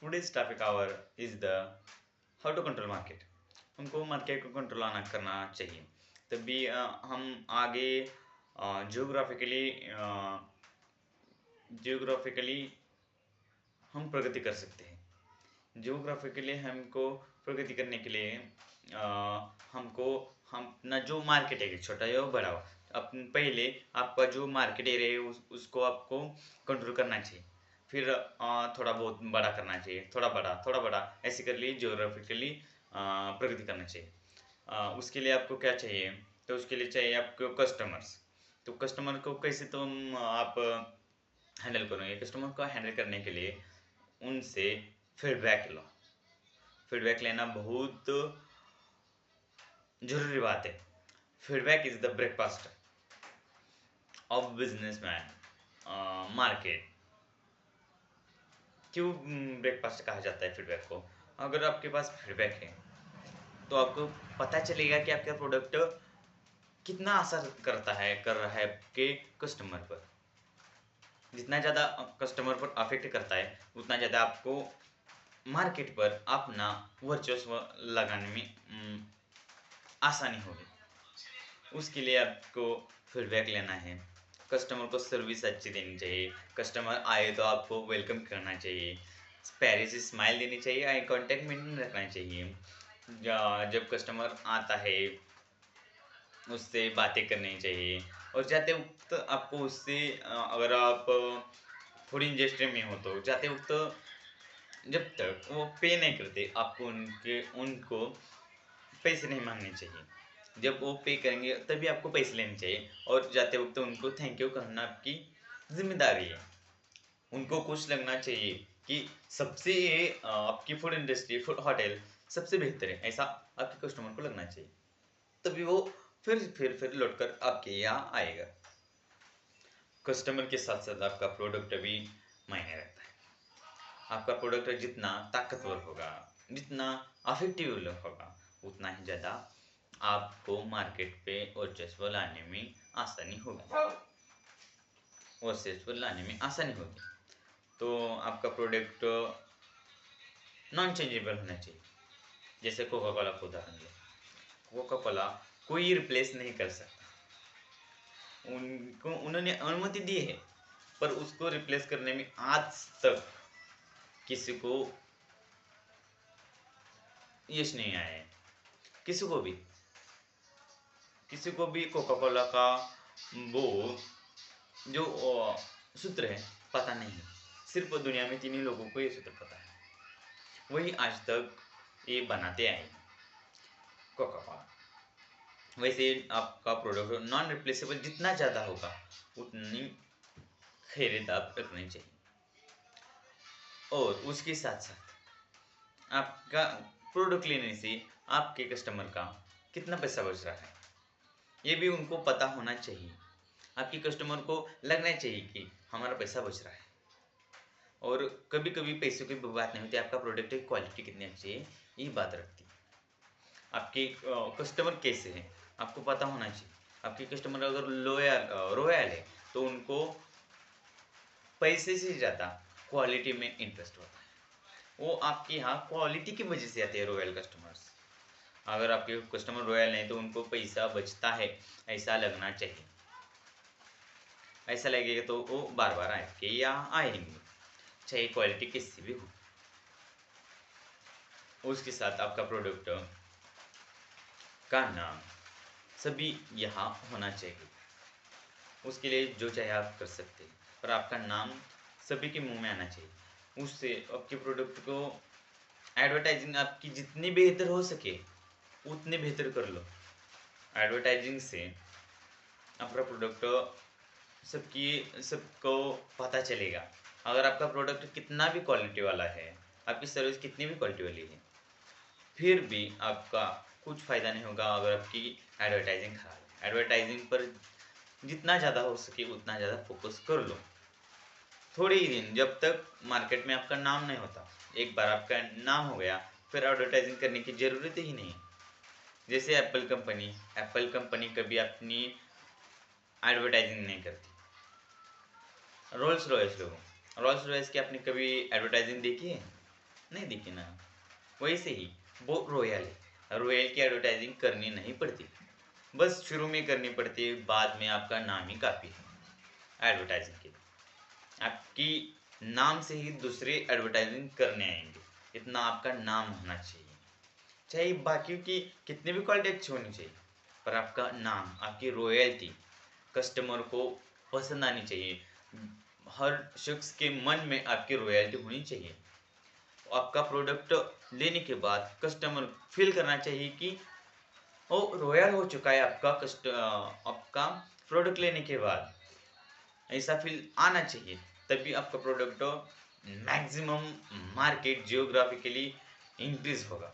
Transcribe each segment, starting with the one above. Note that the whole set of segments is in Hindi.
today's topic hour is the how to control market. हमको मार्केट को कंट्रोल आना करना चाहिए तभी हम आगे जियोग्राफिकली जियोग्राफिकली हम प्रगति कर सकते हैं। जियोग्राफिकली हमको प्रगति करने के लिए हमको हम अपना जो मार्केट है छोटा या बड़ा हो अपन पहले आपका जो मार्केट एरिया है उसको आपको कंट्रोल करना चाहिए। फिर थोड़ा बहुत बड़ा करना चाहिए, थोड़ा बड़ा ऐसे कर लिए जियोग्राफिकली प्रगति करना चाहिए। उसके लिए आपको क्या चाहिए? तो उसके लिए चाहिए आपको कस्टमर्स। तो कस्टमर को कैसे तुम आप हैंडल करोगे? कस्टमर को हैंडल करने के लिए उनसे फीडबैक लो। फीडबैक लेना बहुत जरूरी बात है। Feedback is the breakfast of businessman market. क्यों ब्रेकफास्ट कहा जाता है फीडबैक को? अगर आपके पास फीडबैक है तो आपको पता चलेगा कि आपका प्रोडक्ट कितना असर कर रहा है आपके कस्टमर पर। जितना ज़्यादा कस्टमर पर अफेक्ट करता है उतना ज़्यादा आपको मार्केट पर अपना वर्चस्व लगाने में आसानी होगी। उसके लिए आपको फीडबैक लेना है। कस्टमर को सर्विस अच्छी देनी चाहिए। कस्टमर आए तो आपको वेलकम करना चाहिए, प्यारी सी स्माइल देनी चाहिए, आई कांटेक्ट मेंटेन रखना चाहिए। जब कस्टमर आता है उससे बातें करनी चाहिए और जाते वक्त आपको उससे अगर आप फूड इंडस्ट्री में हो तो जाते वक्त जब तक वो पे नहीं करते आपको उनको पैसे नहीं मांगने चाहिए। जब वो पे करेंगे तभी आपको पैसे लेने चाहिए और जाते वक्त उनको थैंक यू करना आपकी जिम्मेदारी है। उनको खुश लगना चाहिए कि सबसे आपकी फूड इंडस्ट्री फूड होटल सबसे बेहतर है, ऐसा आपके कस्टमर को लगना चाहिए। तभी वो फिर लौटकर आपके यहाँ आएगा। कस्टमर के साथ साथ आपका प्रोडक्ट भी मायने रखता है। आपका प्रोडक्ट जितना ताकतवर होगा, जितना अफेक्टिव होगा, उतना ही ज़्यादा आपको मार्केट पे वर्चस्व लाने में आसानी होगी। तो आपका प्रोडक्ट नॉन चेंजेबल होना चाहिए। जैसे कोका कोला का उदाहरण लें, कोका कोला कोई रिप्लेस नहीं कर सकता। उनको उन्होंने अनुमति दी है पर उसको रिप्लेस करने में आज तक किसी को यश नहीं आया है। किसी को भी कोका कोला का वो जो सूत्र है पता नहीं। सिर्फ दुनिया में 3 ही लोगों को ये सूत्र पता है, वही आज तक ये बनाते आए कोका कोला। वैसे आपका प्रोडक्ट नॉन रिप्लेसेबल जितना ज़्यादा होगा उतनी खैरियत आप रखनी चाहिए। और उसके साथ साथ आपका प्रोडक्ट लेने से आपके कस्टमर का कितना पैसा बच रहा है ये भी उनको पता होना चाहिए। आपके कस्टमर को लगना चाहिए कि हमारा पैसा बच रहा है। और कभी कभी पैसों की बात नहीं होती, आपका प्रोडक्ट की क्वालिटी कितनी अच्छी है ये बात रखती है। आपके कस्टमर कैसे हैं आपको पता होना चाहिए। आपके कस्टमर अगर रॉयल है तो उनको पैसे से ज़्यादा क्वालिटी में इंटरेस्ट होता है। वो आपके यहाँ क्वालिटी की वजह से आते हैं रॉयल कस्टमर्स। अगर आपके कस्टमर रॉयल नहीं तो उनको पैसा बचता है ऐसा लगना चाहिए। ऐसा लगेगा तो वो बार बार आपके यहाँ आएंगे, चाहे क्वालिटी किसी भी हो। उसके साथ आपका प्रोडक्ट का नाम सभी यहाँ होना चाहिए। उसके लिए जो चाहे आप कर सकते हैं पर आपका नाम सभी के मुंह में आना चाहिए। उससे आपके प्रोडक्ट को एडवर्टाइजिंग आपकी जितनी बेहतर हो सके उतनी बेहतर कर लो। एडवर्टाइजिंग से आपका प्रोडक्ट सबको पता चलेगा। अगर आपका प्रोडक्ट कितना भी क्वालिटी वाला है, आपकी सर्विस कितनी भी क्वालिटी वाली है, फिर भी आपका कुछ फ़ायदा नहीं होगा अगर आपकी एडवर्टाइजिंग खराब है। एडवर्टाइजिंग पर जितना ज़्यादा हो सके उतना ज़्यादा फोकस कर लो। थोड़े ही दिन जब तक मार्केट में आपका नाम नहीं होता, एक बार आपका नाम हो गया फिर एडवर्टाइजिंग करने की ज़रूरत ही नहीं। जैसे एप्पल कंपनी कभी अपनी एडवर्टाइजिंग नहीं करती। रोल्स रॉयस की आपने कभी एडवर्टाइजिंग देखी है? नहीं दिखी ना। वैसे ही वो रॉयल है, रॉयल की एडवर्टाइजिंग करनी नहीं पड़ती, बस शुरू में करनी पड़ती है, बाद में आपका नाम ही काफ़ी है एडवर्टाइजिंग के लिए। आपकी नाम से ही दूसरे एडवर्टाइजिंग करने आएंगे, इतना आपका नाम होना चाहिए। चाहे बाकियों की कितनी भी क्वालिटी अच्छी होनी चाहिए, पर आपका नाम, आपकी रॉयल्टी कस्टमर को पसंद आनी चाहिए। हर शख्स के मन में आपकी रॉयल्टी होनी चाहिए। आपका प्रोडक्ट लेने के बाद कस्टमर फील करना चाहिए कि वो रॉयल हो चुका है आपका प्रोडक्ट लेने के बाद, ऐसा फील आना चाहिए। तभी आपका product maximum market geographically increase होगा।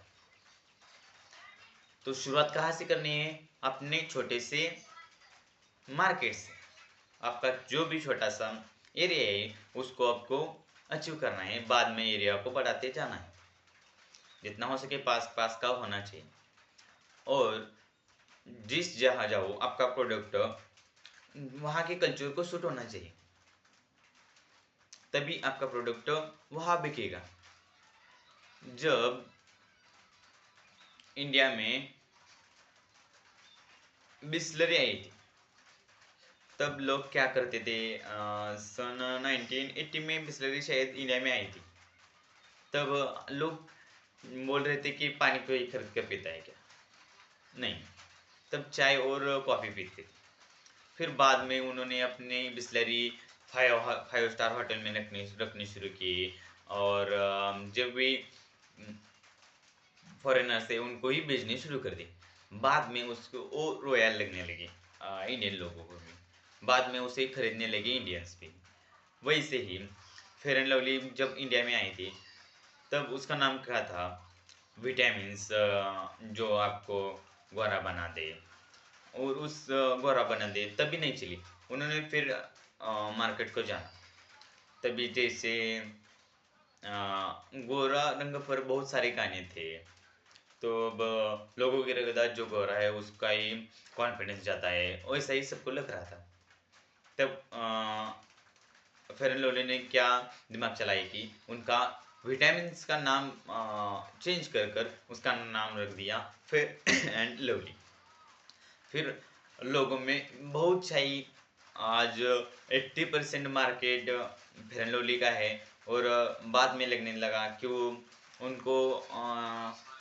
तो शुरुआत कहाँ से करनी है? अपने छोटे से मार्केट से। आपका जो भी छोटा सा एरिया है उसको आपको अचीव करना है, बाद में एरिया को बढ़ाते जाना है, जितना हो सके पास पास का होना चाहिए। और जिस जहाँ जाओ आपका प्रोडक्ट वहाँ के कल्चर को सूट होना चाहिए, तभी आपका प्रोडक्ट वहाँ बिकेगा। जब इंडिया में बिस्लरी आई थी तब लोग क्या करते थे, सन 1980 में बिस्लरी शायद इंडिया में आई थी, तब लोग बोल रहे थे कि पानी को ही खरीद कर पीता है क्या? नहीं, तब चाय और कॉफ़ी पीते थे। फिर बाद में उन्होंने अपनी बिस्लरी फाइव स्टार होटल में रखनी शुरू की, और जब भी फॉरेनर्स थे उनको ही बेचनी शुरू कर दी। बाद में उसको वो रॉयल लगने लगी इंडियन लोगों को भी, बाद में उसे खरीदने लगे इंडियंस भी। वैसे ही फेयर एंड लवली जब इंडिया में आई थी तब उसका नाम क्या था? विटामिन्स, जो आपको गोरा बना दे, और उस गोरा बना दे तभी नहीं चली। उन्होंने फिर मार्केट को जाना, तभी जैसे गोरा रंग पर बहुत सारे गाने थे, तो अब लोगों की रगदा जो गोरा है उसका ही कॉन्फिडेंस जाता है, वैसा ही सबको लग रहा था। तब फेयर एंड लवली ने क्या दिमाग चलाई कि उनका विटामिन्स का नाम चेंज कर कर उसका नाम रख दिया फेयर एंड लवली। फिर लोगों में बहुत चाहिए, आज 80% मार्केट फेयर एंड लवली का है, और बाद में लगने लगा क्यों उनको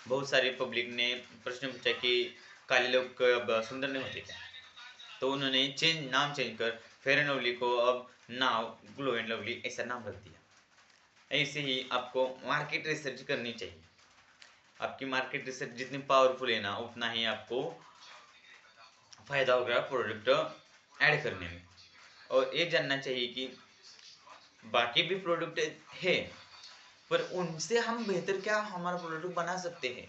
बहुत सारे पब्लिक ने प्रश्न पूछा कि काले लोग अब सुंदर नहीं होते क्या? तो उन्होंने नाम चेंज कर फेयर एंड लवली को अब नाउ ग्लो एंड लवली ऐसा नाम रख दिया। ऐसे ही आपको मार्केट रिसर्च करनी चाहिए। आपकी मार्केट रिसर्च जितनी पावरफुल है ना उतना ही आपको फायदा होगा प्रोडक्ट ऐड करने में। और ये जानना चाहिए कि बाकी भी प्रोडक्ट है, पर उनसे हम बेहतर क्या हमारा प्रोडक्ट बना सकते हैं,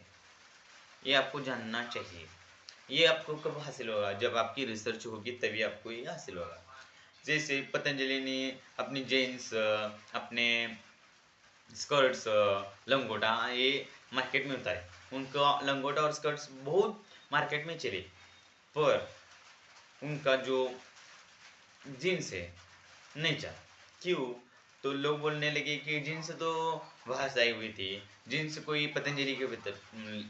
ये आपको जानना चाहिए। ये आपको कब हासिल होगा? जब आपकी रिसर्च होगी तभी आपको ये हासिल होगा। जैसे पतंजलि ने अपनी जीन्स, अपने स्कर्ट्स, लंगोटा ये मार्केट में उतारे, उनका लंगोटा और स्कर्ट्स बहुत मार्केट में चले, पर उनका जो जीन्स है नहीं चला। क्यों? तो लोग बोलने लगे कि जीन्स तो बाहर से आई हुई थी, जीन्स कोई पतंजलि के भीतर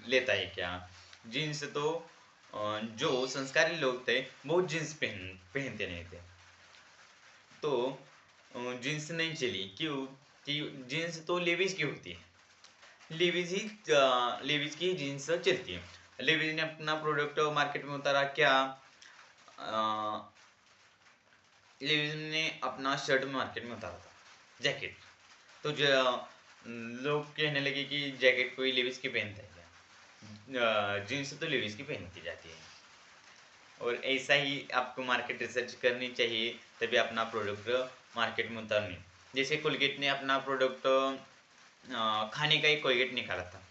लेता है क्या? जीन्स तो जो संस्कारी लोग थे वो जीन्स पहनते नहीं थे। तो जीन्स नहीं चली। क्यों? कि जीन्स तो लेविस की होती है, लेविस की जीन्स चलती है। लेविस ने अपना प्रोडक्ट मार्केट में उतारा क्या? लेविस ने अपना शर्ट मार्केट में उतारा था, जैकेट। तो लोग कहने लगे कि जैकेट कोई लेविस की पहनता है क्या? जीन्स तो लेविस की पहनती जाती है। और ऐसा ही आपको मार्केट रिसर्च करनी चाहिए, तभी अपना प्रोडक्ट मार्केट में उतारनी। जैसे कोलगेट ने अपना प्रोडक्ट खाने का ही कोलगेट निकाला था,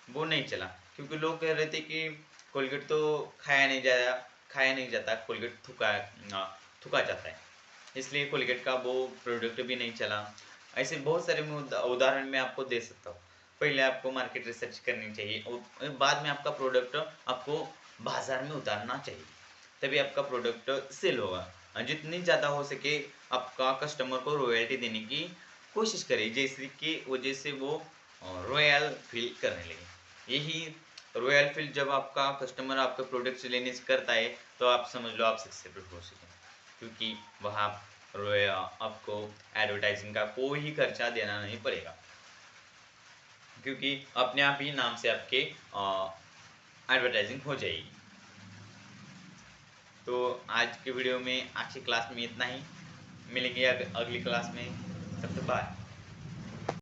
वो नहीं चला क्योंकि लोग कह रहे थे कि कोलगेट तो खाया नहीं जाता, कोलगेट थूका जाता है, इसलिए कोलगेट का वो प्रोडक्ट भी नहीं चला। ऐसे बहुत सारे मैं उदाहरण मैं आपको दे सकता हूँ। पहले आपको मार्केट रिसर्च करनी चाहिए और बाद में आपका प्रोडक्ट आपको बाजार में उतारना चाहिए, तभी आपका प्रोडक्ट सेल होगा। जितनी ज़्यादा हो सके आपका कस्टमर को रॉयल्टी देने की कोशिश करें, जैसे कि वजह से वो रॉयल फील करने लगे। यही रॉयल फील जब आपका कस्टमर आपका प्रोडक्ट लेने से करता है तो आप समझ लो आप सक्सेसफुल हो सके, क्योंकि वहाँ आपको एडवर्टाइजिंग का कोई ही खर्चा देना नहीं पड़ेगा, क्योंकि अपने आप ही नाम से आपके एडवर्टाइजिंग हो जाएगी। तो आज के वीडियो में, आज की क्लास में इतना ही। मिलेंगे अगली क्लास में। तब तक बाय।